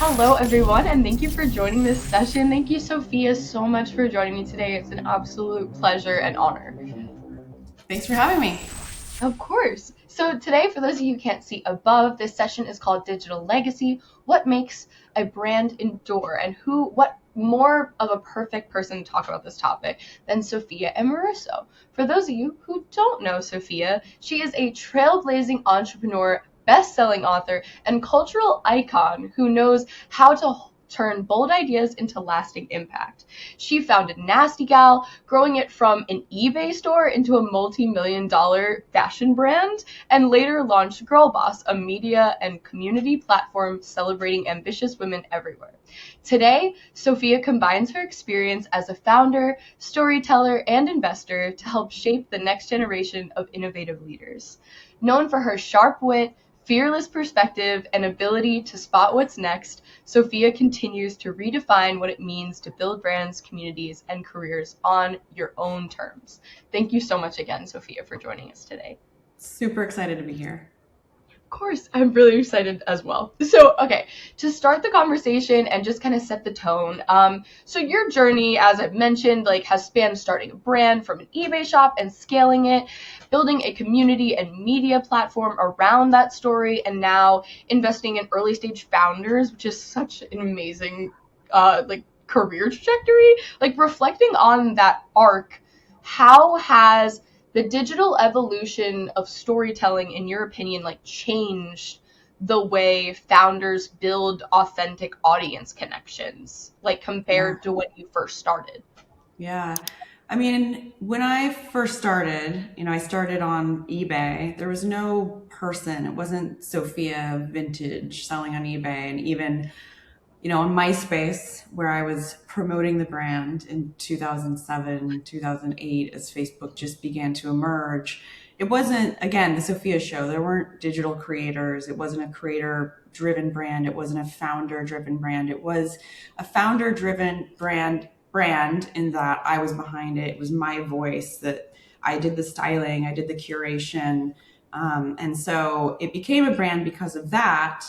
Hello, everyone, and thank you for joining this session. Thank you, Sophia, so much for joining me today. It's an absolute pleasure and honor. Thanks for having me. Of course. So, today, for those of you who can't see above, this session is called Digital Legacy. What makes a brand endure? And what more of a perfect person to talk about this topic than Sophia Amoruso? For those of you who don't know Sophia, she is a trailblazing entrepreneur, best-selling author, and cultural icon who knows how to turn bold ideas into lasting impact. She founded Nasty Gal, growing it from an eBay store into a multi-million-dollar fashion brand, and later launched Girlboss, a media and community platform celebrating ambitious women everywhere. Today, Sophia combines her experience as a founder, storyteller, and investor to help shape the next generation of innovative leaders. Known for her sharp wit, fearless perspective, and ability to spot what's next, Sophia continues to redefine what it means to build brands, communities, and careers on your own terms. Thank you so much again, Sophia, for joining us today. Super excited to be here. Of course, I'm really excited as well. So, okay, to start the conversation and just kind of set the tone. So your journey, as I've mentioned, like has spanned starting a brand from an eBay shop and scaling it, building a community and media platform around that story, and now investing in early stage founders, which is such an amazing, career trajectory. Like reflecting on that arc, how has the digital evolution of storytelling, in your opinion, like changed the way founders build authentic audience connections, like Yeah. compared to when you first started? Yeah. I mean, when I first started, I started on eBay. There was no person. It wasn't Sophia Vintage selling on eBay. And even, on MySpace, where I was promoting the brand in 2007, 2008, as Facebook just began to emerge, it wasn't, again, the Sophia show. There weren't digital creators. It wasn't a creator driven brand. It wasn't a founder driven brand. It was a founder driven brand in that I was behind it. It was my voice that I did the styling, I did the curation. And so it became a brand because of that.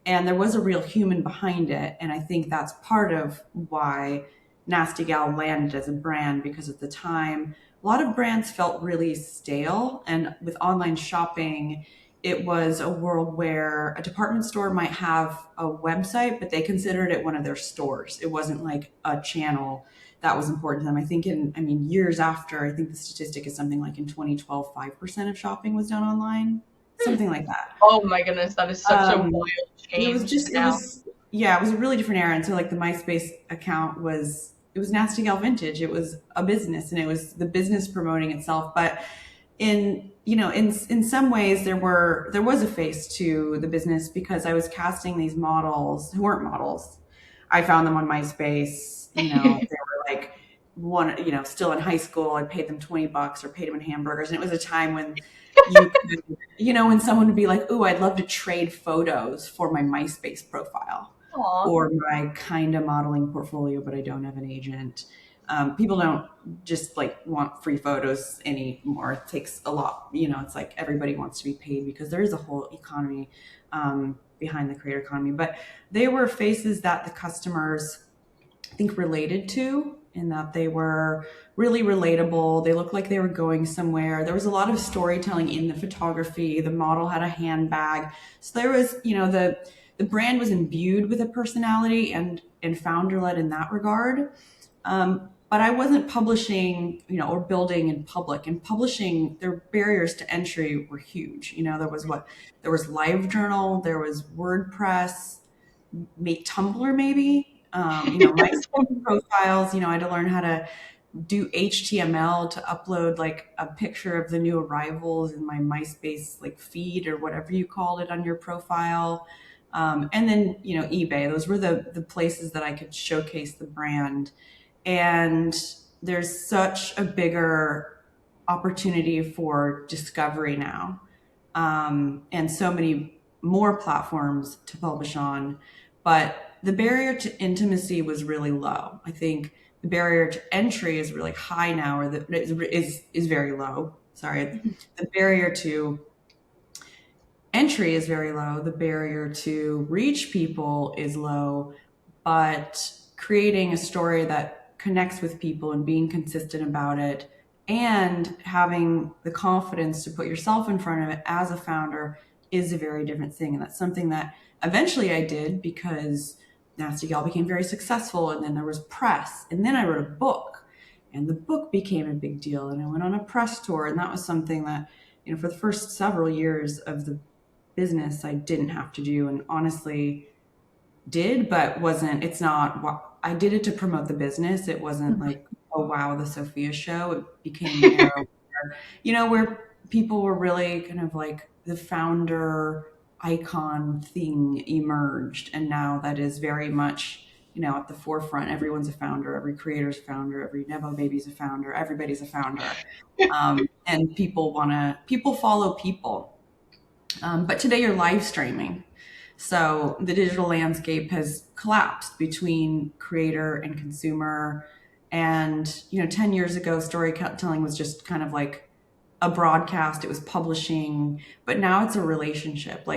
And there was a real human behind it. And I think that's part of why Nasty Gal landed as a brand, because at the time, a lot of brands felt really stale. And with online shopping, it was a world where a department store might have a website, but they considered it one of their stores. It wasn't like a channel that was important to them. Years after, I think the statistic is something like in 2012, 5% of shopping was done online, something like that. Oh my goodness, that is such a Um, wild it was change just, to now. yeah, it was a really different era. And so like the MySpace account it was Nasty Gal Vintage. It was a business and it was the business promoting itself. But in some ways there was a face to the business, because I was casting these models who weren't models. I found them on MySpace. They were like one, still in high school. I paid them $20 or paid them in hamburgers. And it was a time when you could, when someone would be like, "Ooh, I'd love to trade photos for my MySpace profile Aw. or my kind of modeling portfolio, but I don't have an agent." People don't just like want free photos anymore. It takes a lot. It's like everybody wants to be paid, because there is a whole economy behind the creator economy. But they were faces that the customers, I think, related to, in that they were really relatable. They looked like they were going somewhere. There was a lot of storytelling in the photography. The model had a handbag. So there was, the brand was imbued with a personality and founder led in that regard. But I wasn't publishing, or building in public. And publishing, their barriers to entry were huge. There was LiveJournal, there was WordPress, Tumblr maybe. MySpace profiles. I had to learn how to do HTML to upload like a picture of the new arrivals in my MySpace like feed or whatever you called it on your profile. And then eBay. Those were the places that I could showcase the brand. And there's such a bigger opportunity for discovery now, and so many more platforms to publish on. But the barrier to intimacy was really low. I think the barrier to entry is really high now, or is very low. Sorry, the barrier to entry is very low, the barrier to reach people is low, but creating a story that connects with people and being consistent about it and having the confidence to put yourself in front of it as a founder is a very different thing. And that's something that eventually I did because Nasty Gal became very successful. And then there was press. And then I wrote a book. And the book became a big deal. And I went on a press tour. And that was something that, for the first several years of the business, I didn't have to do. And honestly, did, but wasn't, it's not, I did it to promote the business. It wasn't like, oh, wow, the Sophia show. It became more, where people were really kind of like the founder icon thing emerged. And now that is very much, at the forefront. Everyone's a founder. Every creator's a founder. Every Nevo baby's a founder. Everybody's a founder. And people follow people. But today you're live streaming. So the digital landscape has collapsed between creator and consumer. And, 10 years ago, storytelling was just kind of like a broadcast, it was publishing, but now it's a relationship.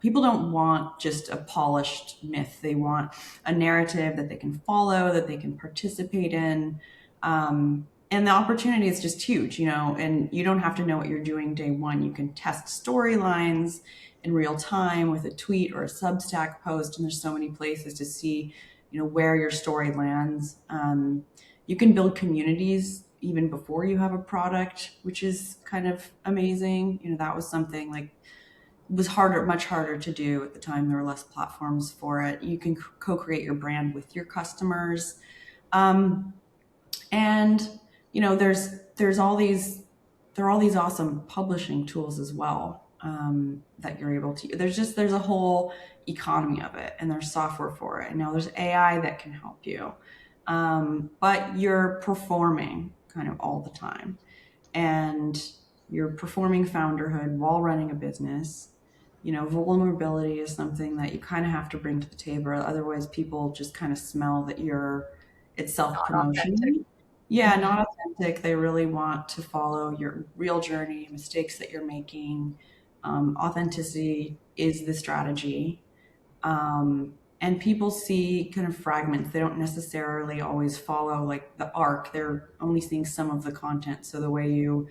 People don't want just a polished myth. They want a narrative that they can follow, that they can participate in. And the opportunity is just huge, and you don't have to know what you're doing day one. You can test storylines in real time with a tweet or a Substack post, and there's so many places to see, where your story lands. You can build communities even before you have a product, which is kind of amazing. That was something like was much harder to do at the time. There were less platforms for it. You can co-create your brand with your customers. And there's all these awesome publishing tools as well, that you're able to. There's a whole economy of it, and there's software for it. And now there's AI that can help you, but you're performing kind of all the time, and you're performing founderhood while running a business. Vulnerability is something that you kind of have to bring to the table. Otherwise, people just kind of smell that it's Not authentic. self-promotion. Yeah, not authentic. They really want to follow your real journey, mistakes that you're making. Authenticity is the strategy. And people see kind of fragments. They don't necessarily always follow like the arc. They're only seeing some of the content. So the way you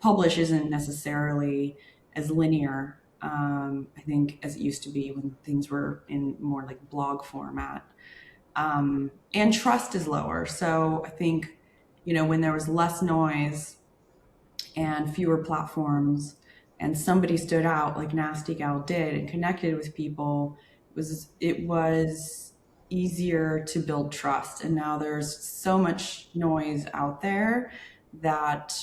publish isn't necessarily as linear, I think, as it used to be when things were in more like blog format. And trust is lower. So I think, when there was less noise and fewer platforms and somebody stood out like Nasty Gal did and connected with people, it was easier to build trust. And now there's so much noise out there that,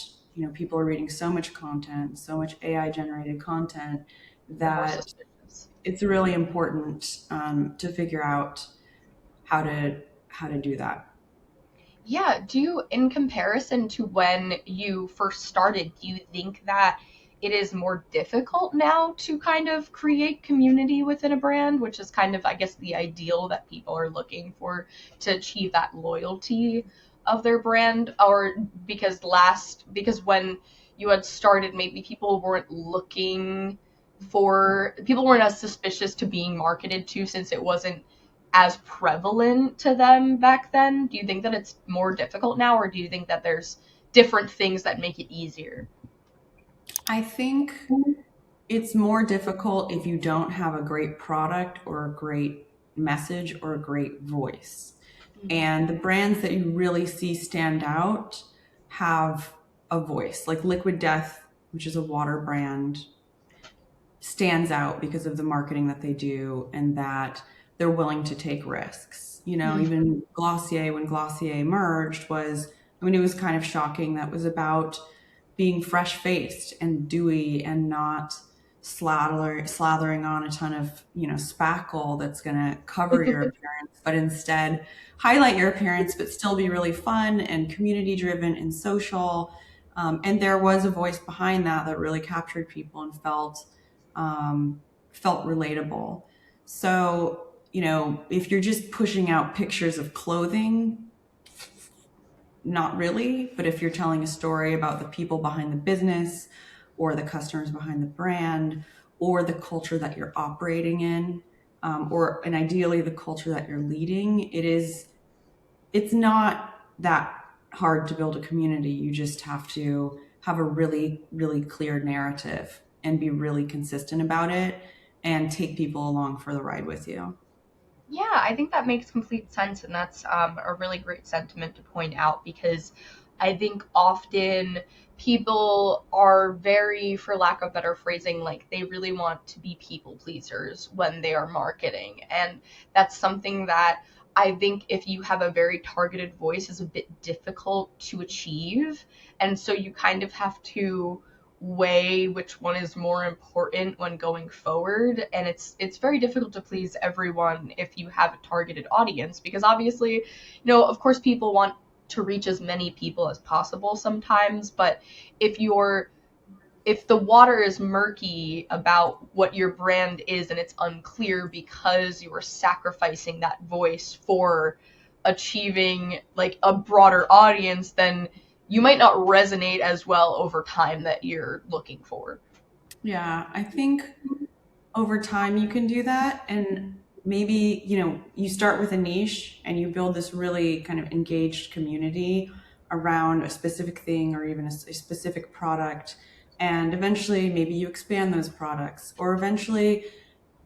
people are reading so much content, so much AI generated content, They're more that suspicious. it's really important, to figure out how to do that. Yeah, in comparison to when you first started, do you think that it is more difficult now to kind of create community within a brand, which is kind of, I guess, the ideal that people are looking for to achieve that loyalty of their brand? Or because when you had started, maybe people weren't as suspicious to being marketed to since it wasn't as prevalent to them back then? Do you think that it's more difficult now, or do you think that there's different things that make it easier? I think it's more difficult if you don't have a great product or a great message or a great voice. And the brands that you really see stand out have a voice. Like Liquid Death, which is a water brand, stands out because of the marketing that they do and that they're willing to take risks. Even Glossier, when Glossier merged, it was kind of shocking. That was about being fresh faced and dewy and not slathering on a ton of, spackle that's going to cover your appearance, but instead highlight your appearance, but still be really fun and community driven and social. And there was a voice behind that really captured people and felt relatable. So, if you're just pushing out pictures of clothing, not really. But if you're telling a story about the people behind the business or the customers behind the brand, or the culture that you're operating in, or and ideally the culture that you're leading, it's not that hard to build a community. You just have to have a really, really clear narrative and be really consistent about it and take people along for the ride with you. Yeah, I think that makes complete sense, and that's a really great sentiment to point out because I think often people are very, for lack of better phrasing, like they really want to be people pleasers when they are marketing, and that's something that I think if you have a very targeted voice is a bit difficult to achieve, and so you kind of have to weigh which one is more important when going forward, and it's very difficult to please everyone if you have a targeted audience because obviously, of course people want to reach as many people as possible sometimes, but if you're if the water is murky about what your brand is and it's unclear because you are sacrificing that voice for achieving like a broader audience, then you might not resonate as well over time that you're looking for. Yeah, I think over time you can do that. And maybe, you start with a niche and you build this really kind of engaged community around a specific thing or even a specific product. And eventually, maybe you expand those products, or eventually,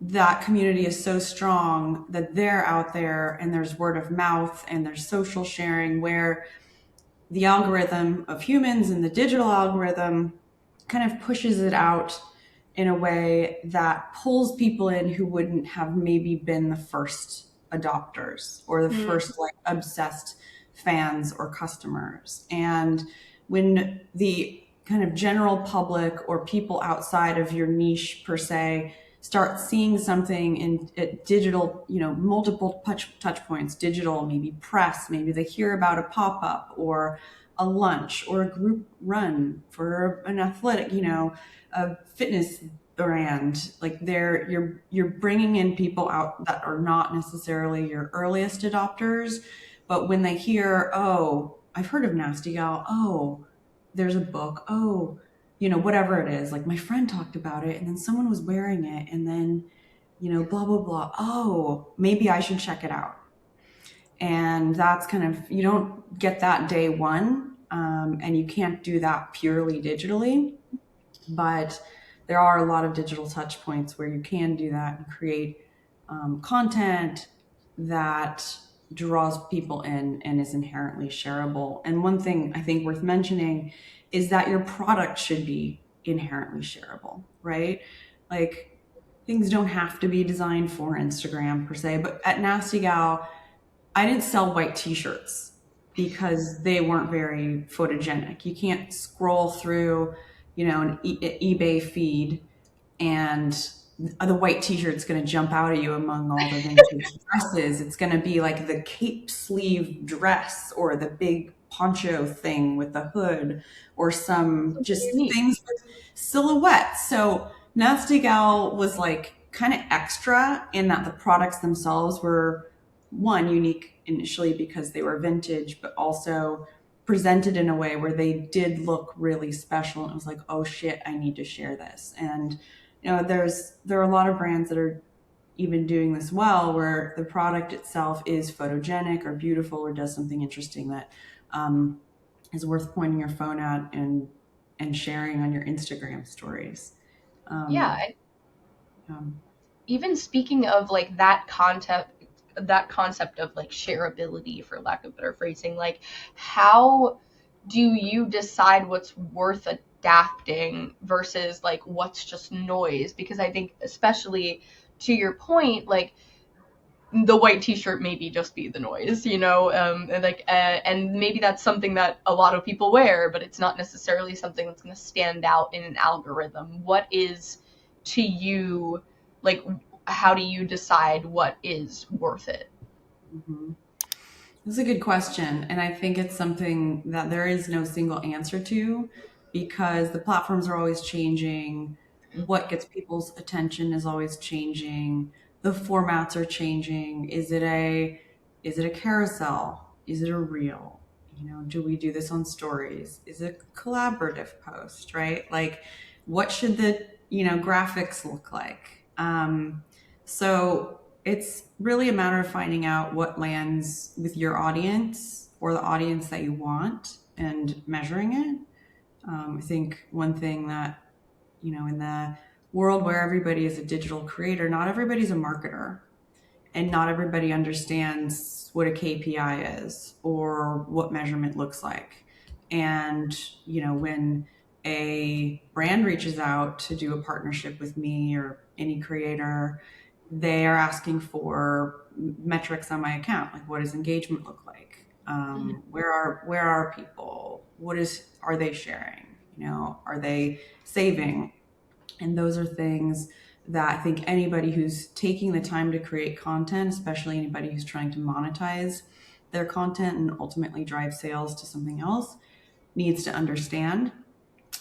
that community is so strong that they're out there and there's word of mouth and there's social sharing where the algorithm of humans and the digital algorithm kind of pushes it out in a way that pulls people in who wouldn't have maybe been the first adopters or the Mm, first like obsessed fans or customers. And when the kind of general public or people outside of your niche per se start seeing something in digital, multiple touch points, digital, maybe press, maybe they hear about a pop-up or a lunch or a group run for an athletic, a fitness brand. Like you're bringing in people out that are not necessarily your earliest adopters, but when they hear, oh, I've heard of Nasty Gal, oh, there's a book, oh, whatever it is, like my friend talked about it and then someone was wearing it and then, blah blah blah, oh, maybe I should check it out. And that's kind of, you don't get that day one, and you can't do that purely digitally, but there are a lot of digital touch points where you can do that and create content that draws people in and is inherently shareable. And one thing I think worth mentioning is that your product should be inherently shareable, right? Like things don't have to be designed for Instagram per se, but at Nasty Gal, I didn't sell white t-shirts because they weren't very photogenic. You can't scroll through, an eBay feed and the white t-shirt's going to jump out at you among all the vintage dresses. It's going to be like the cape sleeve dress or the big poncho thing with the hood or some something just unique. things with silhouettes. So Nasty Gal was like kind of extra in that the products themselves were one unique initially because they were vintage, but also presented in a way where they did look really special. And it was like, oh shit, I need to share this. And there are a lot of brands that are even doing this well, where the product itself is photogenic or beautiful or does something interesting that is worth pointing your phone at and sharing on your Instagram stories. Yeah, Um, um, even speaking of like that concept of like shareability for lack of better phrasing, like how do you decide what's worth adapting versus like what's just noise? Because I think especially to your point, like the white t-shirt maybe just be the noise, and maybe that's something that a lot of people wear, but it's not necessarily something that's going to stand out in an algorithm. What is to you, like, how do you decide what is worth it? mhm. That's a good question. And I think it's something that there is no single answer to because the platforms are always changing. What gets people's attention is always changing. The formats are changing. Is it a carousel? Is it a reel? Do we do this on stories? Is it a collaborative post, right? Like what should the graphics look like. So it's really a matter of finding out what lands with your audience or the audience that you want and measuring it. I think one thing that, in the world where everybody is a digital creator, not everybody's a marketer and not everybody understands what a KPI is or what measurement looks like. And, when a brand reaches out to do a partnership with me or any creator, they are asking for metrics on my account. Like, what does engagement look like? Where are people? Are they sharing? Are they saving? And those are things that I think anybody who's taking the time to create content, especially anybody who's trying to monetize their content and ultimately drive sales to something else, needs to understand.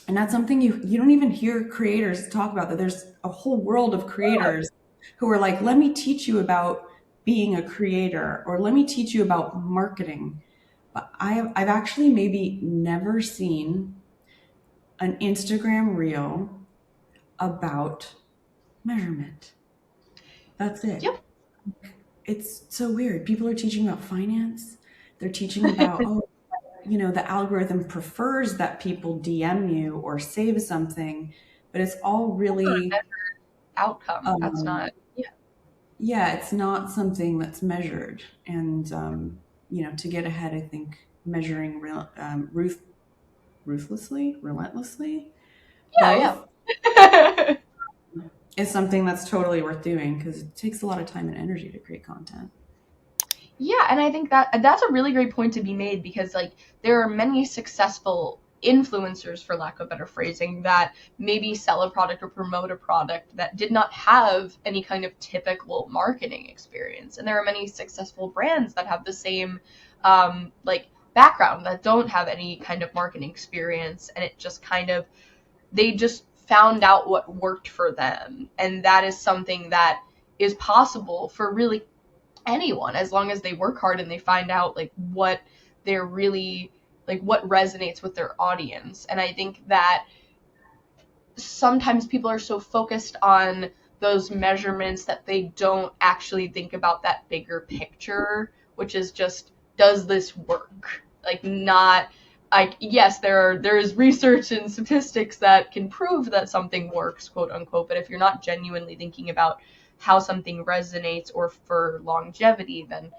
And that's something you don't even hear creators talk about, that there's a whole world of creators who are like, let me teach you about being a creator, or let me teach you about marketing. But I've actually maybe never seen an Instagram reel about measurement. That's it. Yep. It's so weird. People are teaching about finance. They're teaching about, the algorithm prefers that people DM you or save something, but it's all really, Outcome. That's um, not. Yeah. yeah, it's not something that's measured. And, to get ahead, I think measuring ruthlessly, relentlessly, Yeah. both Yeah. is something that's totally worth doing because it takes a lot of time and energy to create content. Yeah, and I think that that's a really great point to be made because like there are many successful influencers, for lack of better phrasing, that maybe sell a product or promote a product that did not have any kind of typical marketing experience. And there are many successful brands that have the same like background that don't have any kind of marketing experience, and it just kind of they just found out what worked for them. And that is something that is possible for really anyone as long as they work hard and they find out like what they're really like what resonates with their audience. And I think that sometimes people are so focused on those measurements that they don't actually think about that bigger picture, which is just, does this work? Like, not like, yes, there is research and statistics that can prove that something works, quote unquote, but if you're not genuinely thinking about how something resonates or for longevity, then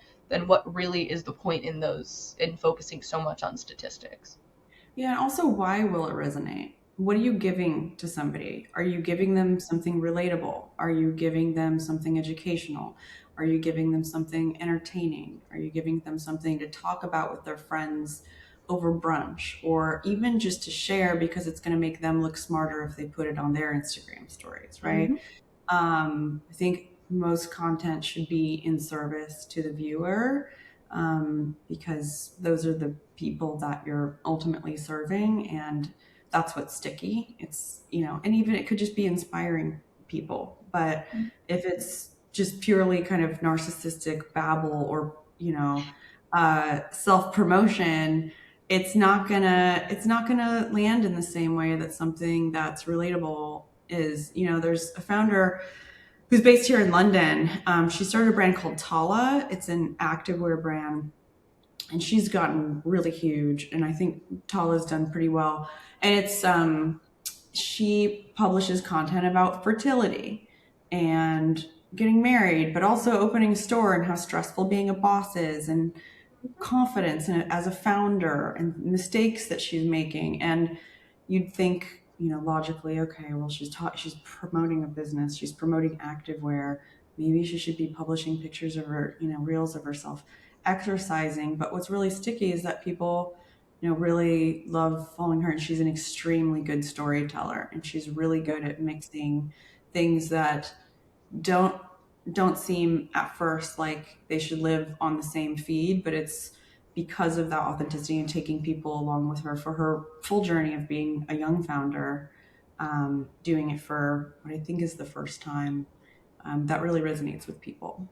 what really is the point in those in focusing so much on statistics? Yeah, and also, why will it resonate? What are you giving to somebody? Are you giving them something relatable? Are you giving them something educational? Are you giving them something entertaining? Are you giving them something to talk about with their friends over brunch, or even just to share because it's going to make them look smarter if they put it on their Instagram stories, right? Mm-hmm. I think most content should be in service to the viewer, because those are the people that you're ultimately serving, and that's what's sticky. It's, and even it could just be inspiring people. But if it's just purely kind of narcissistic babble or, self promotion, it's not gonna land in the same way that something that's relatable is. There's a founder who's based here in London. She started a brand called Tala. It's an activewear brand, and she's gotten really huge. And I think Tala's done pretty well. And she publishes content about fertility and getting married, but also opening a store and how stressful being a boss is, and confidence in it as a founder and mistakes that she's making. And you'd think, logically, okay, well, she's promoting a business, she's promoting activewear, maybe she should be publishing pictures of her, reels of herself exercising. But what's really sticky is that people, really love following her, and she's an extremely good storyteller, and she's really good at mixing things that don't don't seem at first like they should live on the same feed, but it's because of that authenticity and taking people along with her for her full journey of being a young founder, doing it for what I think is the first time, that really resonates with people.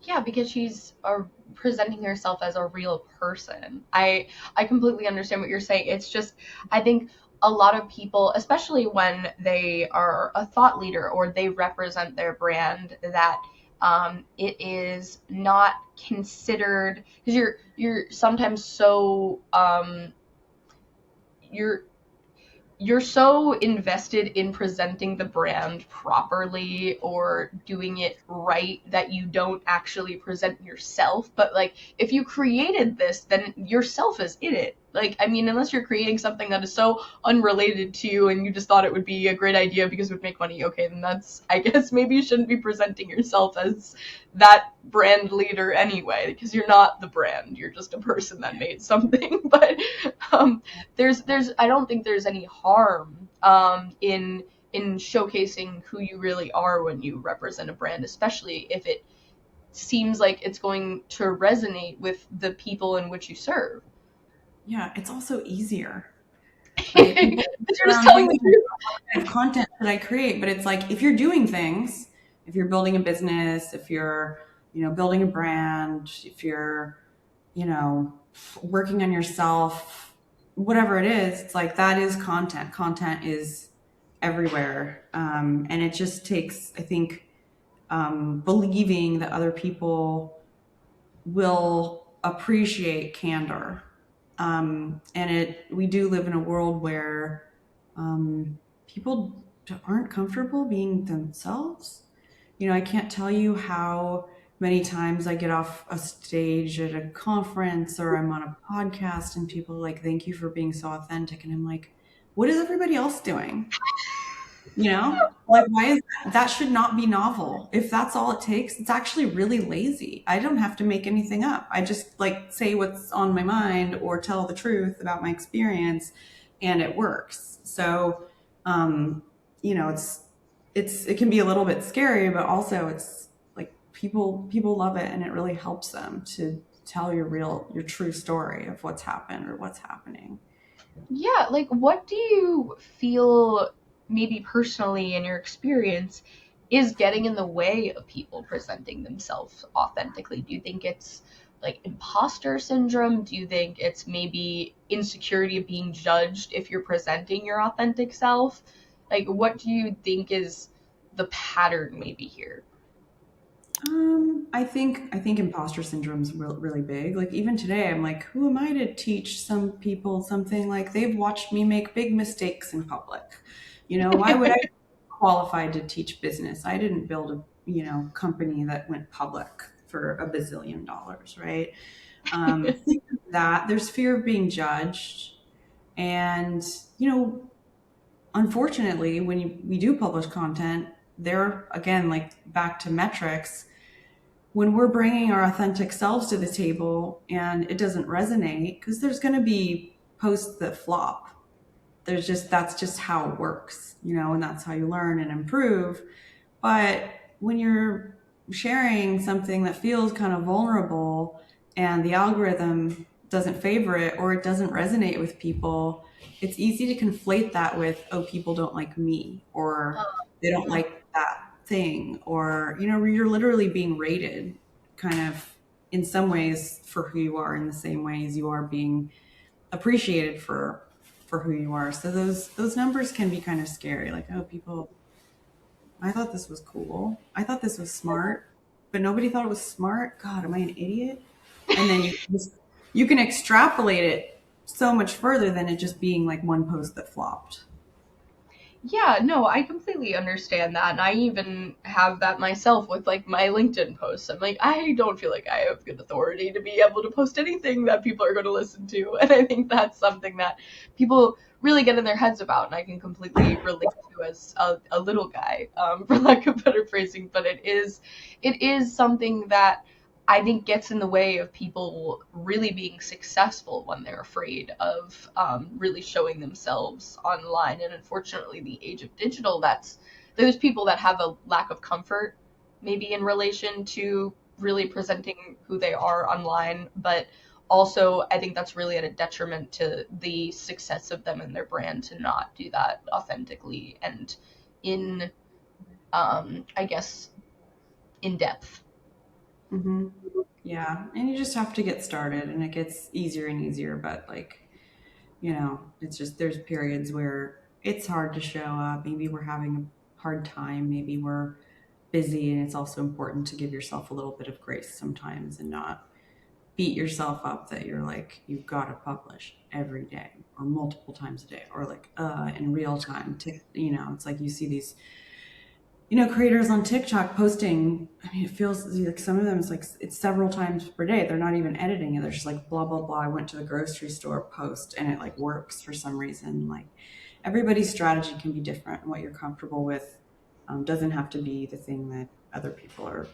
Yeah, because she's presenting herself as a real person. I completely understand what you're saying. It's just I think a lot of people, especially when they are a thought leader or they represent their brand, that it is not considered, because you're sometimes so you're you're so invested in presenting the brand properly or doing it right that you don't actually present yourself. But like, if you created this, then yourself is in it. Like, I mean, unless you're creating something that is so unrelated to you and you just thought it would be a great idea because it would make money, okay, then that's, I guess maybe you shouldn't be presenting yourself as that brand leader anyway, because you're not the brand, you're just a person that made something. But um there's I don't think there's any harm in showcasing who you really are when you represent a brand, especially if it seems like it's going to resonate with the people in which you serve. Yeah, it's also easier, right? You're People go just around telling the thinking, truth. what kind of content should I create? But it's like, if you're doing things, if you're building a business, if you're, building a brand, if you're, you know, working on yourself, whatever it is, it's like, that is content. Content is everywhere. And it just takes, I think, believing that other people will appreciate candor. And we do live in a world where people aren't comfortable being themselves. I can't tell you how many times I get off a stage at a conference or I'm on a podcast and people are like, thank you for being so authentic. And I'm like, what is everybody else doing? Like, why is that should not be novel. If that's all it takes, it's actually really lazy. I don't have to make anything up. I just like say what's on my mind or tell the truth about my experience, and it works. So, um, it can be a little bit scary, but also it's like people love it, and it really helps them to tell your true story of what's happened or what's happening. Yeah, like what do you feel, maybe personally in your experience, is getting in the way of people presenting themselves authentically? Do you think it's like imposter syndrome? Do you think it's maybe insecurity of being judged if you're presenting your authentic self? Like, what do you think is the pattern maybe here? I think imposter syndrome is really big. Like, even today, I'm like, who am I to teach some people something? Like, they've watched me make big mistakes in public. Why would I be qualified to teach business? I didn't build a company that went public for $1 billion, right? That there's fear of being judged, and you know, unfortunately, when we do publish content, there again, like back to metrics, when we're bringing our authentic selves to the table and it doesn't resonate, because there's going to be posts that flop. That's just how it works, and that's how you learn and improve. But when you're sharing something that feels kind of vulnerable and the algorithm doesn't favor it or it doesn't resonate with people, it's easy to conflate that with, oh, people don't like me, or they don't Mhm. like that thing, or, you're literally being rated kind of in some ways for who you are in the same way as you are being appreciated for who you are. So those numbers can be kind of scary. Like, oh, people, I thought this was cool. I thought this was smart, but nobody thought it was smart. God, am I an idiot? And then you can extrapolate it so much further than it just being like one post that flopped. Yeah, no, I completely understand that. And I even have that myself with like my LinkedIn posts. I'm like, I don't feel like I have good authority to be able to post anything that people are going to listen to. And I think that's something that people really get in their heads about. And I can completely relate to as a little guy, for lack of better phrasing. But it is something that I think gets in the way of people really being successful when they're afraid of really showing themselves online. And unfortunately, the age of digital, that's those people that have a lack of comfort, maybe in relation to really presenting who they are online, but also I think that's really at a detriment to the success of them and their brand to not do that authentically and in, I guess, in depth. hmm Yeah, and you just have to get started, and it gets easier and easier. But like, it's just there's periods where it's hard to show up. Maybe we're having a hard time. Maybe we're busy, and it's also important to give yourself a little bit of grace sometimes and not beat yourself up that you're like you've got to publish every day or multiple times a day or like in real time. It's like you see these creators on TikTok posting. I mean, it feels like some of them it's like it's several times per day. They're not even editing it. They're just like blah blah blah. I went to the grocery store post and it like works for some reason. Like everybody's strategy can be different, and what you're comfortable with doesn't have to be the thing that other people are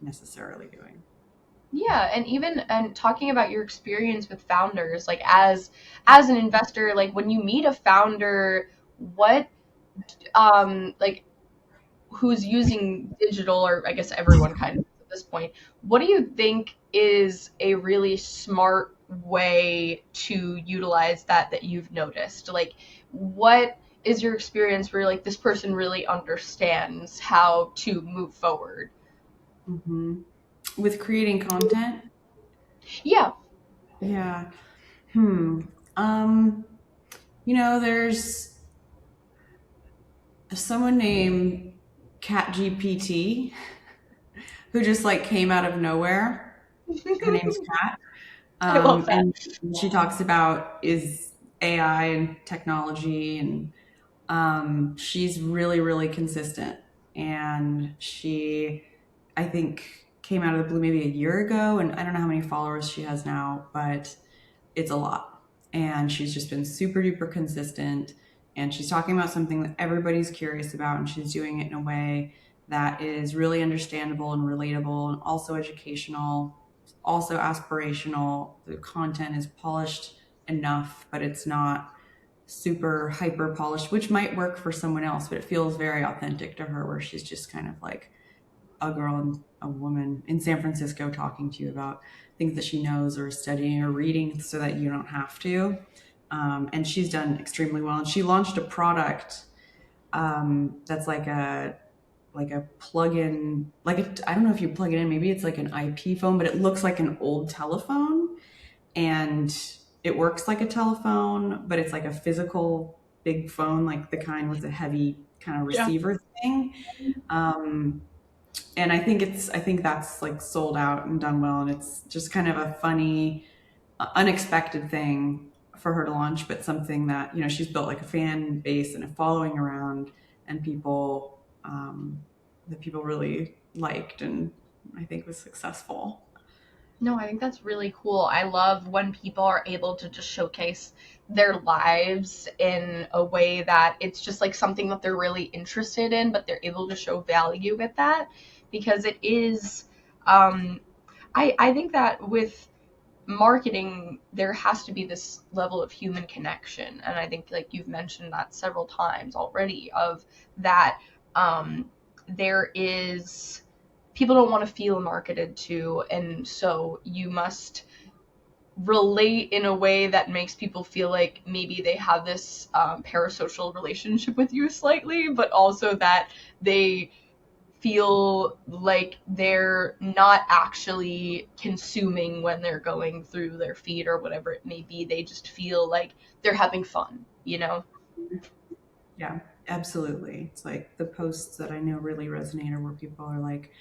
necessarily doing. Yeah, and even and talking about your experience with founders, like as an investor, like when you meet a founder, what like who's using digital, or I guess everyone kind of at this point, what do you think is a really smart way to utilize that you've noticed? Like, what is your experience where like this person really understands how to move forward? Hmm. With creating content, Yeah. yeah. Hmm. Um, there's someone named Cat GPT who just like came out of nowhere. Her name's Kat. I love that. And she talks about is AI and technology, and she's really, really consistent. And she, I think, came out of the blue maybe a year ago, and I don't know how many followers she has now, but it's a lot. And she's just been super duper consistent. And she's talking about something that everybody's curious about, and she's doing it in a way that is really understandable and relatable and also educational, also aspirational. The content is polished enough, but it's not super hyper polished, which might work for someone else, but it feels very authentic to her, where she's just kind of like a girl and a woman in San Francisco talking to you about things that she knows or studying or reading so that you don't have to. And she's done extremely well. And she launched a product that's like a plug-in, I don't know if you plug it in, maybe it's like an IP phone, but it looks like an old telephone, and it works like a telephone, but it's like a physical big phone, like the kind with a heavy kind of Yeah. receiver thing. Um, and I think that's like sold out and done well, and it's just kind of a funny, unexpected thing for her to launch, but something that she's built like a fan base and a following around, and people really liked, and I think was successful. No, I think that's really cool. I love when people are able to just showcase their lives in a way that it's just like something that they're really interested in, but they're able to show value with that because it is um I think that with marketing there has to be this level of human connection, and I think like you've mentioned that several times already of that there is people don't want to feel marketed to, and so you must relate in a way that makes people feel like maybe they have this parasocial relationship with you slightly, but also that they feel like they're not actually consuming when they're going through their feed or whatever it may be. They just feel like they're having fun, you know? Yeah, absolutely. It's like the posts that I know really resonate are where people are like,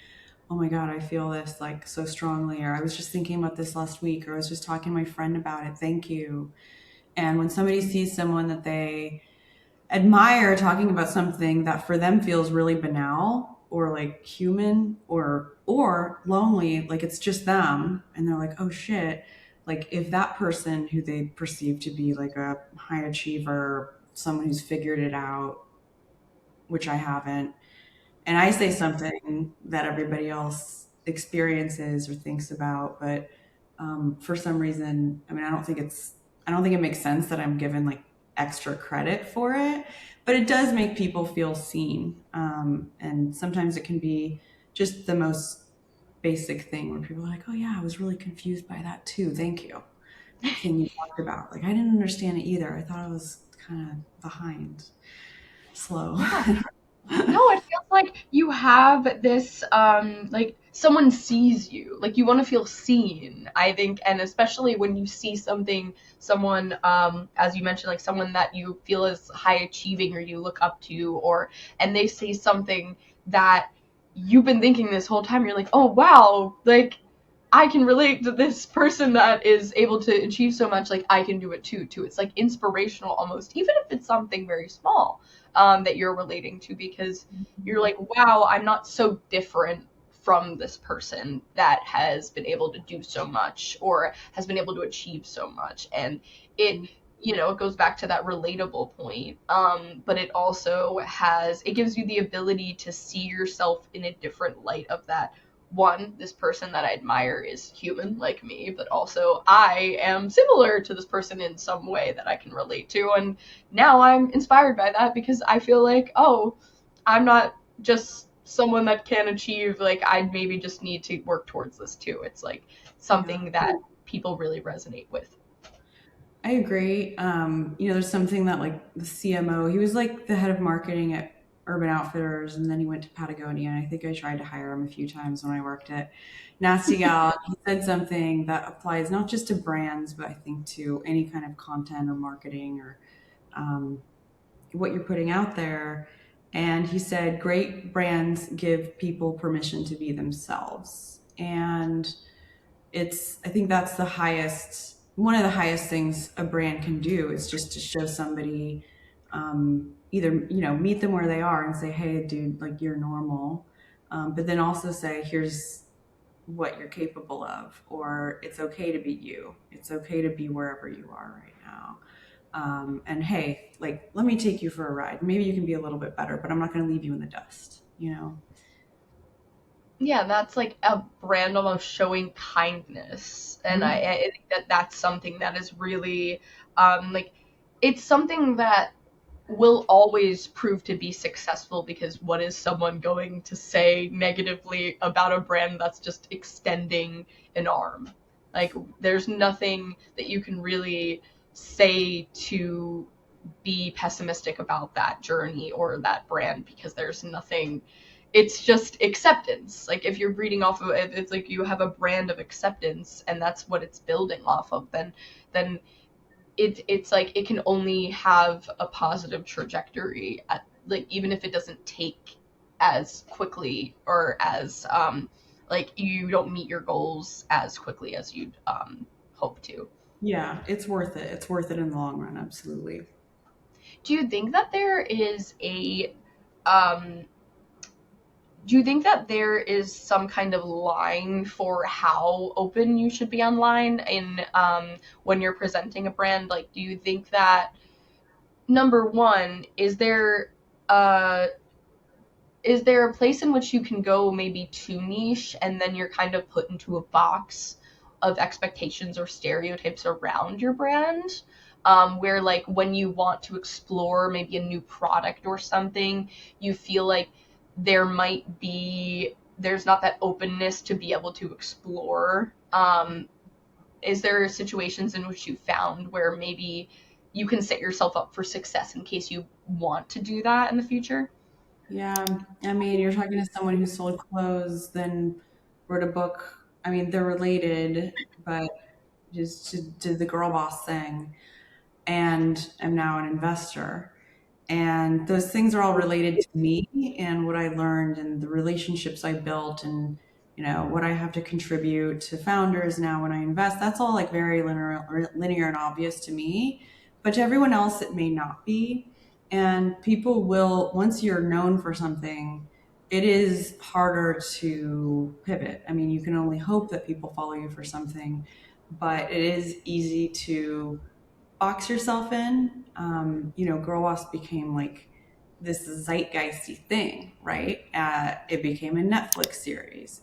oh my God, I feel this like so strongly, or I was just thinking about this last week, or I was just talking to my friend about it. Thank you. And when somebody sees someone that they admire talking about something that for them feels really banal or like human or lonely, like it's just them, and they're like, oh shit, like if that person who they perceive to be like a high achiever, someone who's figured it out, which I haven't, and I say something that everybody else experiences or thinks about, but for some reason, I mean, I don't think it makes sense that I'm given like extra credit for it, but it does make people feel seen. And sometimes it can be just the most basic thing where people are like, oh yeah, I was really confused by that too. Thank you. That thing you talked about. Like, I didn't understand it either. I thought I was kind of behind, slow. Yeah. No, it feels like you have this like someone sees you. Like you want to feel seen, I think, and especially when you see someone, as you mentioned, like someone that you feel is high achieving or you look up to, or and they say something that you've been thinking this whole time. You're like, oh wow, like I can relate to this person that is able to achieve so much. Like I can do it too. Too. It's like inspirational almost, even if it's something very small that you're relating to, because you're like, wow, I'm not so different from this person that has been able to do so much or has been able to achieve so much. And it, it goes back to that relatable point. But it also it gives you the ability to see yourself in a different light of that. One, this person that I admire is human like me, but also I am similar to this person in some way that I can relate to. And now I'm inspired by that because I feel like, oh, I'm not just someone that can achieve, like, I maybe just need to work towards this too. It's like Yeah. something that people really resonate with. I agree. There's something that like the CMO, he was like the head of marketing at Urban Outfitters, and then he went to Patagonia. And I think I tried to hire him a few times when I worked at Nasty Gal. He said something that applies not just to brands, but I think to any kind of content or marketing or um, what you're putting out there. And he said, great brands give people permission to be themselves. And I think that's one of the highest things a brand can do is just to show somebody, either, meet them where they are and say, hey, dude, like you're normal. But then also say, here's what you're capable of, or it's okay to be you. It's okay to be wherever you are right now. And hey, like, let me take you for a ride. Maybe you can be a little bit better, but I'm not going to leave you in the dust. Yeah, that's like a brand almost showing kindness, and Mhm. I think that that's something that is really, like, it's something that will always prove to be successful, because what is someone going to say negatively about a brand that's just extending an arm? Like, there's nothing that you can really say to be pessimistic about that journey or that brand, because there's nothing. It's just acceptance. Like if you're reading off of it, it's like you have a brand of acceptance and that's what it's building off of, then it's like it can only have a positive trajectory at, like, even if it doesn't take as quickly, or as like you don't meet your goals as quickly as you'd hope to. Yeah, it's worth it. It's worth it in the long run. Absolutely. Do you think that there is a um do you think that there is some kind of line for how open you should be online in when you're presenting a brand? Like, do you think that, number one, uh is there a place in which you can go maybe too niche and then you're kind of put into a box of expectations or stereotypes around your brand? Where, like, when you want to explore maybe a new product or something, you feel like there's not that openness to be able to explore. Is there situations in which you found where maybe you can set yourself up for success in case you want to do that in the future? Yeah. I mean, you're talking to someone who sold clothes, then wrote a book. I mean, they're related, but just did the girl boss thing and am now an investor. And those things are all related to me and what I learned and the relationships I built and what I have to contribute to founders now when I invest. That's all like very linear and obvious to me, but to everyone else it may not be. And people will, once you're known for something, it is harder to pivot. I mean, you can only hope that people follow you for something, but it is easy to box yourself in. Girl Boss became like this zeitgeisty thing, right? It became a Netflix series.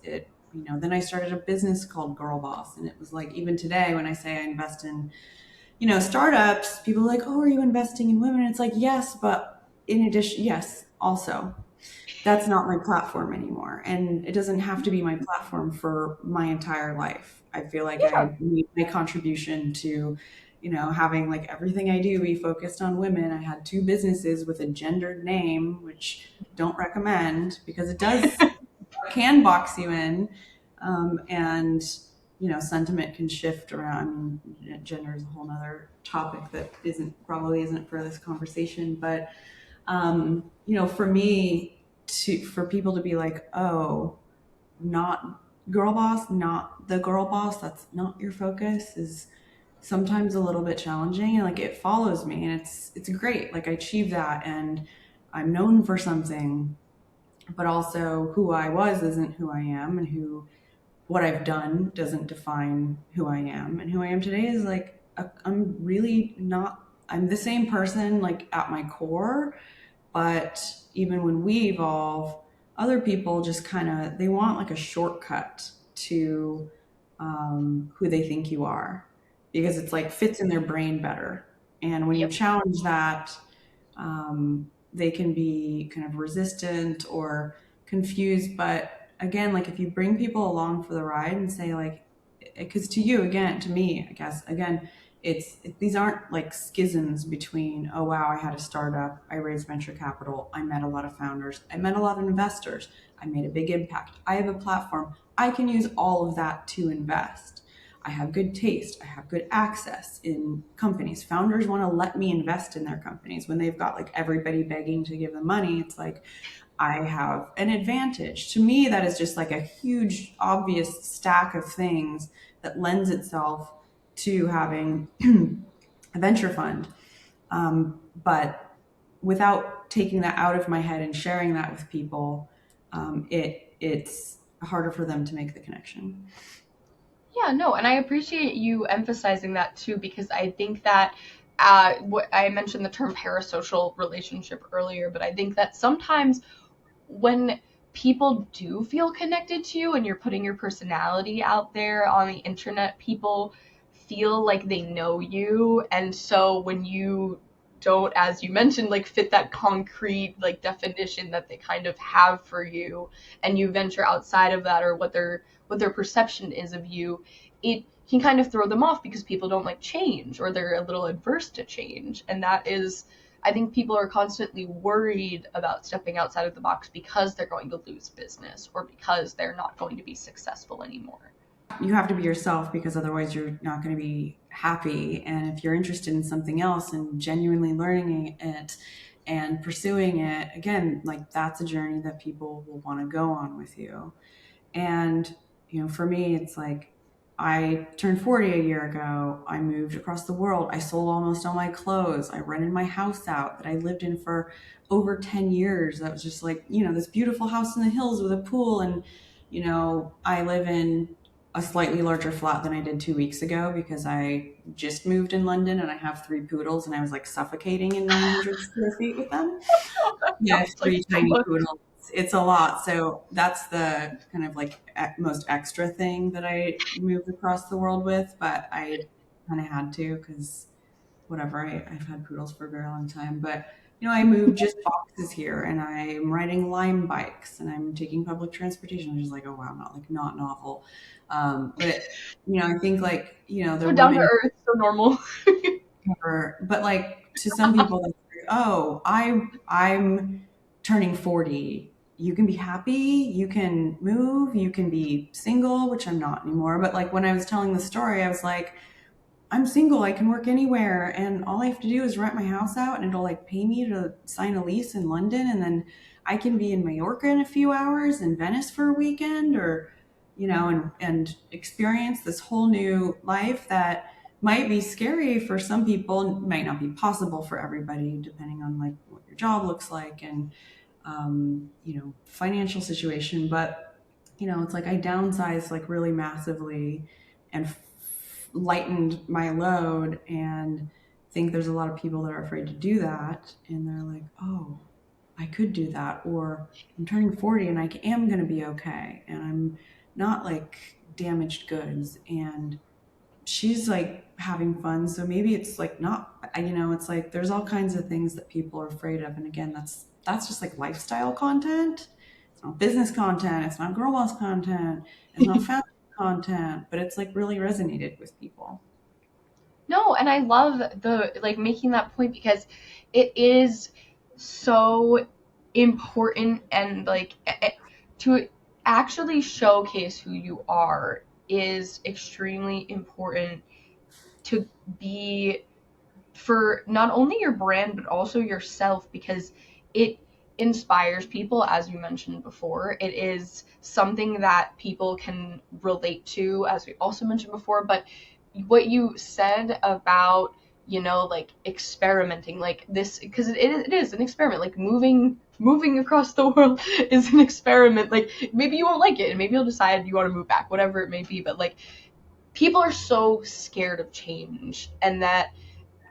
Then I started a business called Girl Boss, and it was like even today when I say I invest in, startups, people are like, "Oh, are you investing in women?" It's like, yes, but in addition, yes, also that's not my platform anymore. And it doesn't have to be my platform for my entire life. I feel like Yeah. I need my contribution to, having like everything I do be focused on women. I had two businesses with a gendered name, which don't recommend because it does can box you in, and sentiment can shift around. I mean, gender is a whole other topic that probably isn't for this conversation, but for me, for people to be like, oh, not girl boss, not the girl boss, that's not your focus, is sometimes a little bit challenging, and like it follows me, and it's great. Like I achieved that, and I'm known for something, but also who I was isn't who I am, and who what I've done doesn't define who I am. And who I am today is like I'm really not. I'm the same person, like at my core, but even when we evolve, other people just kind of they want like a shortcut to who they think you are, because it's like fits in their brain better. And when you Yep. challenge that, they can be kind of resistant or confused. But again, like if you bring people along for the ride and say like, because to you, again, to me, I guess, again, these aren't like schisms between, oh wow, I had a startup, I raised venture capital, I met a lot of founders, I met a lot of investors, I made a big impact, I have a platform, I can use all of that to invest. I have good taste, I have good access in companies. Founders want to let me invest in their companies when they've got like everybody begging to give them money. It's like I have an advantage. To me, that is just like a huge, obvious stack of things that lends itself to having a venture fund. But without taking that out of my head and sharing that with people, it's harder for them to make the connection. Yeah, no, and I appreciate you emphasizing that too, because I think that what I mentioned the term parasocial relationship earlier, but I think that sometimes when people do feel connected to you and you're putting your personality out there on the internet, people feel like they know you. And so when you don't, as you mentioned, like fit that concrete like definition that they kind of have for you, and you venture outside of that, or what their perception is of you, it can kind of throw them off because people don't like change, or they're a little adverse to change. And that is, I think people are constantly worried about stepping outside of the box because they're going to lose business, or because they're not going to be successful anymore. You have to be yourself, because otherwise you're not going to be happy. And if you're interested in something else and genuinely learning it and pursuing it, again, like that's a journey that people will want to go on with you. And, for me, it's like I turned 40 a year ago. I moved across the world. I sold almost all my clothes. I rented my house out that I lived in for over 10 years. That was just like, this beautiful house in the hills with a pool. And, I live in a slightly larger flat than I did 2 weeks ago, because I just moved in London and I have three poodles, and I was like suffocating in 900 square feet with them. Oh, that Yeah, I have sounds like three so tiny much. poodles. It's a lot. So that's the kind of like most extra thing that I moved across the world with. But I kind of had to, because whatever, I've had poodles for a very long time. But, I moved just boxes here, and I'm riding Lime bikes, and I'm taking public transportation. I'm just like, oh, wow, not novel. But, I think like, the So down to women earth, so normal. but like to some people, that's like, oh, I'm turning 40. You can be happy, you can move, you can be single, which I'm not anymore. But like when I was telling the story, I was like, I'm single, I can work anywhere, and all I have to do is rent my house out, and it'll like pay me to sign a lease in London, and then I can be in Mallorca in a few hours, in Venice for a weekend, or and experience this whole new life that might be scary for some people, might not be possible for everybody, depending on like what your job looks like, and financial situation. But it's like I downsized like really massively, and lightened my load, and think there's a lot of people that are afraid to do that, and they're like, oh, I could do that, or I'm turning 40 and I am going to be okay, and I'm not like damaged goods, and she's like having fun, so maybe it's like not, it's like there's all kinds of things that people are afraid of. And again, that's just like lifestyle content. It's not business content, it's not girl boss content, it's not family content, but it's like really resonated with people. No, and I love the like making that point, because it is so important, and like to actually showcase who you are is extremely important to be for not only your brand but also yourself, because it inspires people, as you mentioned before. It is something that people can relate to, as we also mentioned before. But what you said about, like experimenting like this, because it is an experiment, like moving across the world is an experiment. Like maybe you won't like it and maybe you'll decide you want to move back, whatever it may be. But like people are so scared of change, and that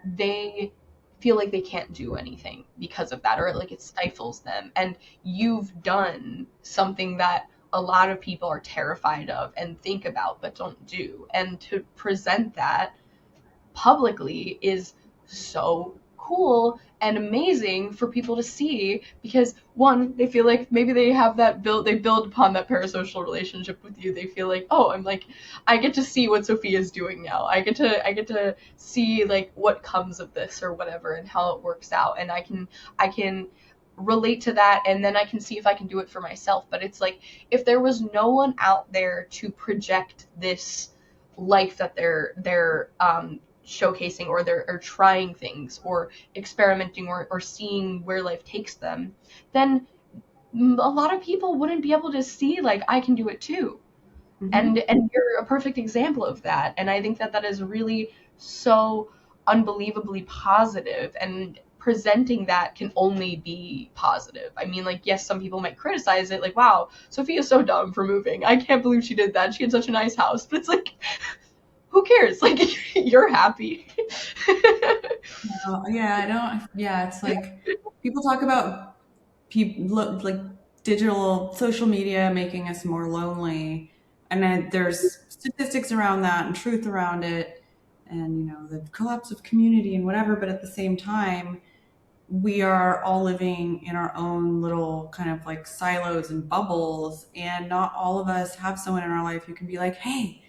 they feel like they can't do anything because of that, or like it stifles them. And you've done something that a lot of people are terrified of and think about but don't do. And to present that publicly is so cool and amazing for people to see, because one, they feel like maybe they have that they build upon that parasocial relationship with you. They feel like, oh, I'm like, I get to see what Sophia's doing now. I get to see like what comes of this or whatever and how it works out, and I can relate to that, and then I can see if I can do it for myself. But it's like, if there was no one out there to project this life that they're showcasing, or they're or trying things or experimenting, or seeing where life takes them, then a lot of people wouldn't be able to see like I can do it too. and Mm-hmm. and you're a perfect example of that, and I think that that is really so unbelievably positive, and presenting that can only be positive. I mean, like, yes, some people might criticize it, like, wow, Sophia's so dumb for moving, I can't believe she did that, she had such a nice house. But it's like, who cares? Like, you're happy. Yeah, I don't. Yeah, it's like people talk about people like digital social media making us more lonely, and then there's statistics around that and truth around it, and the collapse of community and whatever. But at the same time, we are all living in our own little kind of like silos and bubbles, and not all of us have someone in our life who can be like, hey,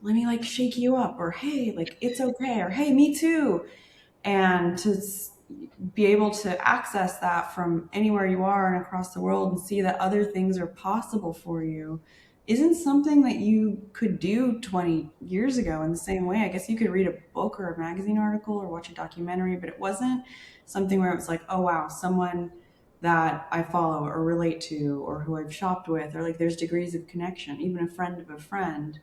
let me like shake you up, or hey, like it's okay, or hey, me too. And to be able to access that from anywhere you are and across the world, and see that other things are possible for you, isn't something that you could do 20 years ago in the same way. I guess you could read a book or a magazine article or watch a documentary, but it wasn't something where it was like, oh wow, someone that I follow or relate to or who I've shopped with, or like there's degrees of connection, even a friend of a friend,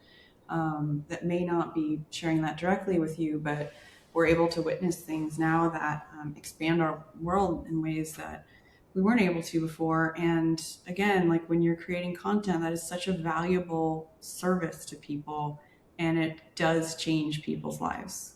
that may not be sharing that directly with you, but we're able to witness things now that expand our world in ways that we weren't able to before. And again, like when you're creating content, that is such a valuable service to people, and it does change people's lives.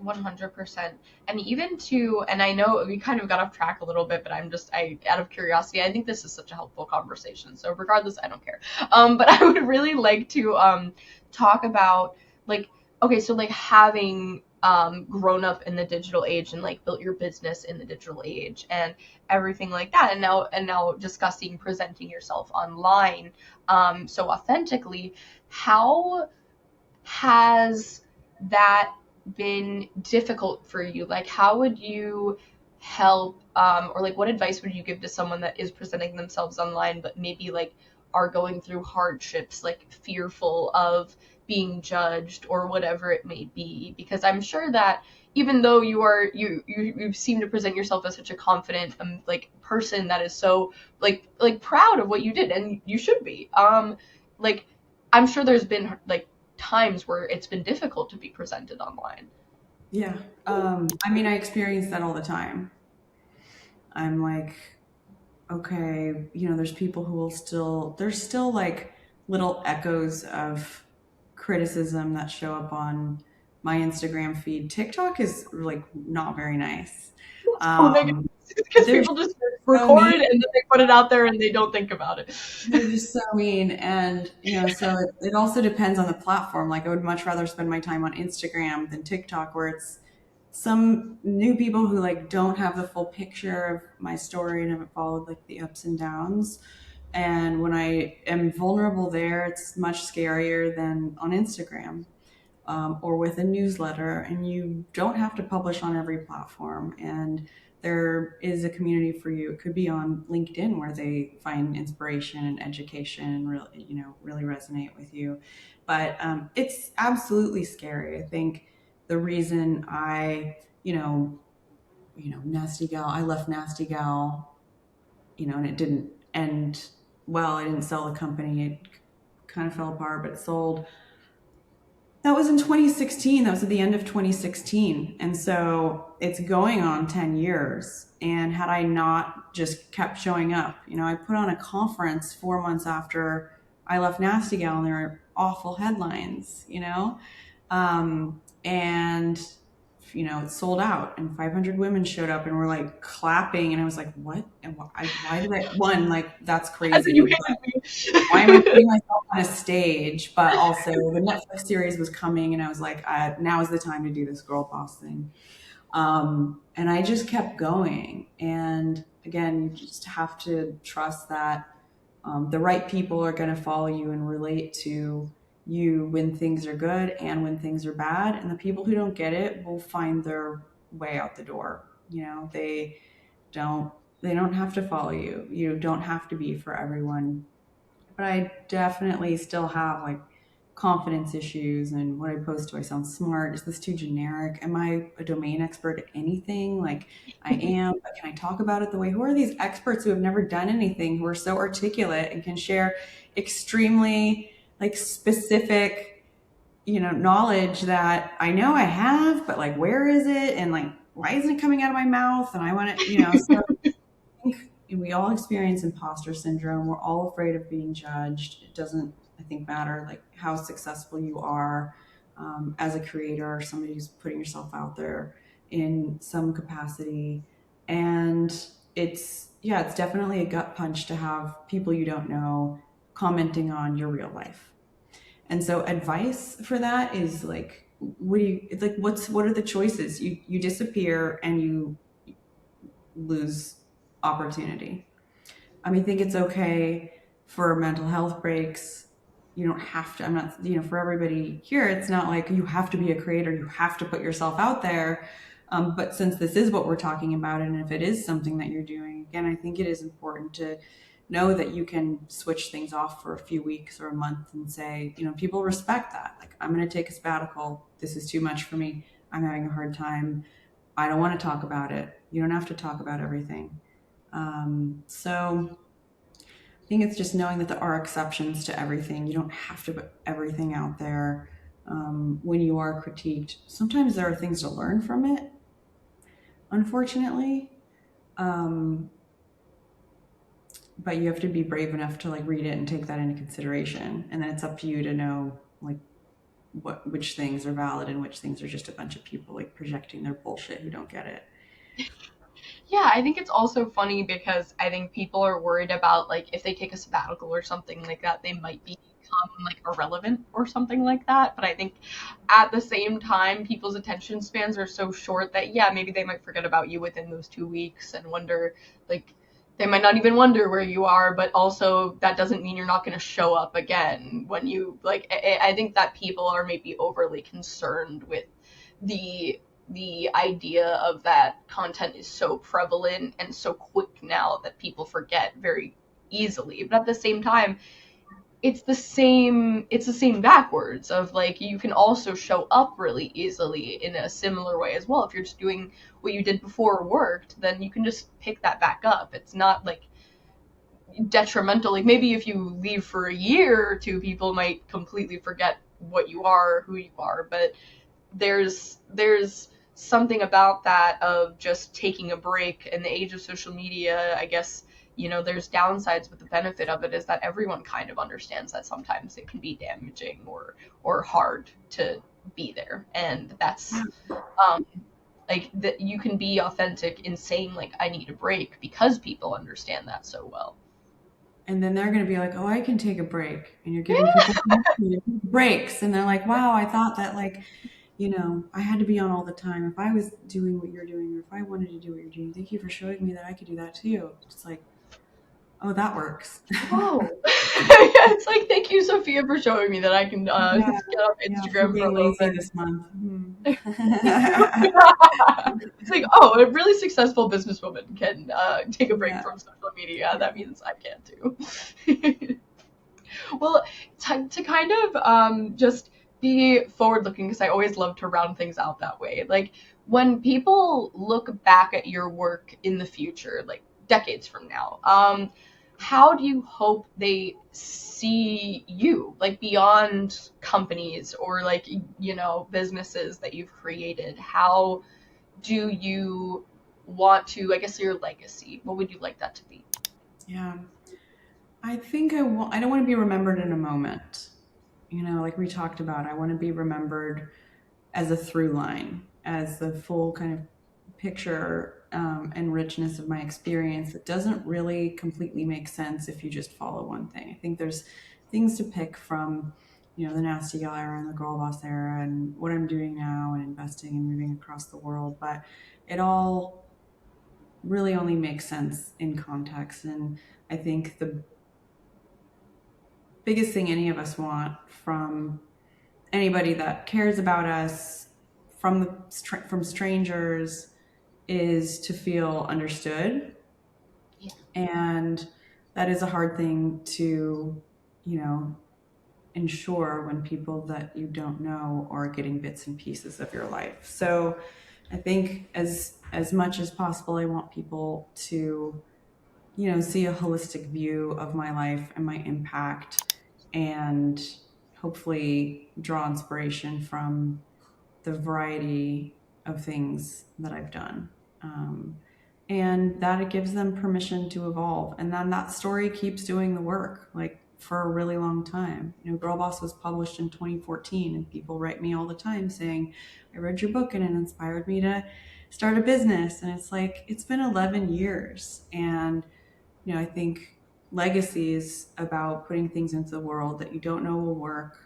100%. And even to, and I know we kind of got off track a little bit, but out of curiosity, I think this is such a helpful conversation. So regardless, I don't care. But I would really like to talk about, like, okay, so like having grown up in the digital age and like built your business in the digital age and everything like that, and now discussing presenting yourself online so authentically. How has that been difficult for you? Like, how would you help, or like, what advice would you give to someone that is presenting themselves online, but maybe like are going through hardships, like fearful of being judged or whatever it may be? Because I'm sure that even though you seem to present yourself as such a confident like person that is so like proud of what you did, and you should be, like I'm sure there's been like times where it's been difficult to be presented online. Yeah. I mean, I experience that all the time. I'm like, okay, there's people who there's still like little echoes of criticism that show up on my Instagram feed. TikTok is like not very nice. So negative, Um, because they're people just so mean. record and then they put it out there and they don't think about it. They're just so mean. And, so it also depends on the platform. Like I would much rather spend my time on Instagram than TikTok, where it's some new people who like don't have the full picture of my story and haven't followed like the ups and downs. And when I am vulnerable there, it's much scarier than on Instagram, or with a newsletter. And you don't have to publish on every platform. And there is a community for you. It could be on LinkedIn where they find inspiration and education and really, really resonate with you. But it's absolutely scary. I think the reason Nasty Gal, I left Nasty Gal, and it didn't end well. I didn't sell the company. It kind of fell apart, but it sold. That was in 2016. That was at the end of 2016. And so it's going on 10 years. And had I not just kept showing up, I put on a conference 4 months after I left Nasty Gal, and there were awful headlines, and it sold out, and 500 women showed up and were like clapping. And I was like, what? And why did I, one, like, that's That's what you crazy. handed Why am I me. putting myself on a stage? But also, the Netflix series was coming, and I was like, now is the time to do this girl boss thing. And I just kept going. And again, you just have to trust that the right people are going to follow you and relate to you when things are good and when things are bad. And the people who don't get it will find their way out the door. Don't they don't have to follow you. You don't have to be for everyone, but I definitely still have like confidence issues. And what I post, do I sound smart? Is this too generic? Am I a domain expert at anything? Like, I am, but can I talk about it the way? Who are these experts who have never done anything, who are so articulate and can share extremely like specific, knowledge that I know I have, but like, where is it? And like, why isn't it coming out of my mouth? And I want to, so think we all experience imposter syndrome. We're all afraid of being judged. It doesn't, I think, matter like how successful you are as a creator or somebody who's putting yourself out there in some capacity. And it's definitely a gut punch to have people you don't know commenting on your real life. And so advice for that is like, it's like, what are the choices? You disappear and you lose opportunity. I think it's okay for mental health breaks. You don't have to, I'm not, for everybody here, it's not like you have to be a creator, you have to put yourself out there. But since this is what we're talking about, and if it is something that you're doing, again, I think it is important to know that you can switch things off for a few weeks or a month and say, people respect that. Like, I'm going to take a sabbatical. This is too much for me. I'm having a hard time. I don't want to talk about it. You don't have to talk about everything. So I think it's just knowing that there are exceptions to everything. You don't have to put everything out there. When you are critiqued, sometimes there are things to learn from it, unfortunately. Um, but you have to be brave enough to like read it and take that into consideration. And then it's up to you to know like which things are valid and which things are just a bunch of people like projecting their bullshit who don't get it. Yeah, I think it's also funny because I think people are worried about like if they take a sabbatical or something like that, they might become like irrelevant or something like that. But I think at the same time, people's attention spans are so short that yeah, maybe they might forget about you within those 2 weeks and wonder like they might not even wonder where you are, but also that doesn't mean you're not going to show up again when you like I think that people are maybe overly concerned with the idea of that content is so prevalent and so quick now that people forget very easily. But at the same time, it's the same backwards of like you can also show up really easily in a similar way as well. If you're just doing what you did before worked, then you can just pick that back up. It's not like detrimental. Like maybe if you leave for a year or two, people might completely forget what you are, who you are, but there's something about that of just taking a break in the age of social media. I guess there's downsides, but the benefit of it is that everyone kind of understands that sometimes it can be damaging or hard to be there, and that's um like that you can be authentic in saying like I need a break because people understand that so well. And then they're going to be like, oh, I can take a break. And you're giving people breaks. And they're like, wow, I thought that like, I had to be on all the time. If I was doing what you're doing, or if I wanted to do what you're doing, thank you for showing me that I could do that too. It's like, oh, that works. Whoa. Yeah, it's like, thank you, Sophia, for showing me that I can Yeah, get off yeah, for Instagram for a being little lazy bit. this month. It's like, oh, a really successful businesswoman can take a break Yeah, from social media. yeah, That means I can too. Well, to kind of just be forward looking, because I always love to round things out that way. Like, when people look back at your work in the future, like decades from now, how do you hope they see you, like beyond companies or like, businesses that you've created? How do you want to, I guess, your legacy? What would you like that to be? yeah. I think I don't want to be remembered in a moment. Like we talked about, I want to be remembered as a through line, as the full kind of picture and richness of my experience that doesn't really completely make sense if you just follow one thing. I think there's things to pick from, the Nasty Gal era and the Girl Boss era and what I'm doing now and investing and moving across the world, but it all really only makes sense in context. And I think the biggest thing any of us want from anybody that cares about us, from strangers, is to feel understood. Yeah. And that is a hard thing to, you know, ensure when people that you don't know are getting bits and pieces of your life. So I think as much as possible, I want people to, see a holistic view of my life and my impact, and hopefully draw inspiration from the variety of things that I've done. And that it gives them permission to evolve. And then that story keeps doing the work, like for a really long time. Girl Boss was published in 2014, and people write me all the time saying, I read your book and it inspired me to start a business. And it's like, it's been 11 years. And, I think legacy is about putting things into the world that you don't know will work,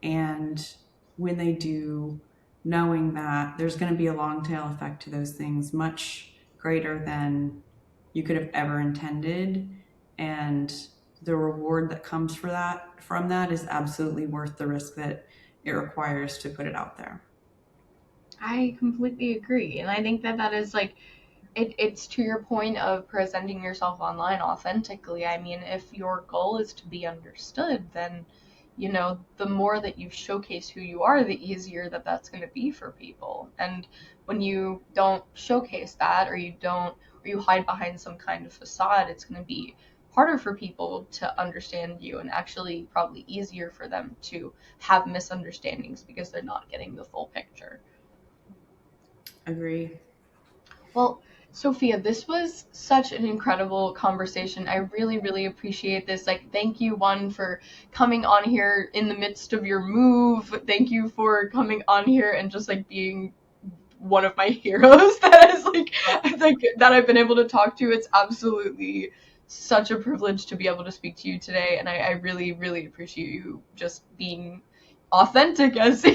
and when they do, knowing that there's going to be a long tail effect to those things much greater than you could have ever intended. And the reward that comes from that is absolutely worth the risk that it requires to put it out there. I completely agree. And I think that that is like, it's to your point of presenting yourself online authentically. I mean, if your goal is to be understood, then, the more that you showcase who you are, the easier that that's going to be for people. And when you don't showcase that, or you hide behind some kind of facade, it's going to be harder for people to understand you, and actually probably easier for them to have misunderstandings because they're not getting the full picture. Agree. Well, Sophia, this was such an incredible conversation. I really, really appreciate this. Like, thank you, one, for coming on here in the midst of your move. Thank you for coming on here and just like being one of my heroes that is like that I've been able to talk to. It's absolutely such a privilege to be able to speak to you today, and I really, really appreciate you just being authentic as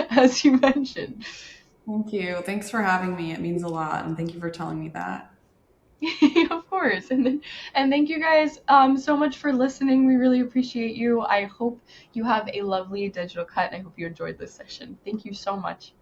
as you mentioned. Thank you. Thanks for having me. It means a lot. And thank you for telling me that. Of course. And thank you guys so much for listening. We really appreciate you. I hope you have a lovely digital cut, and I hope you enjoyed this session. Thank you so much.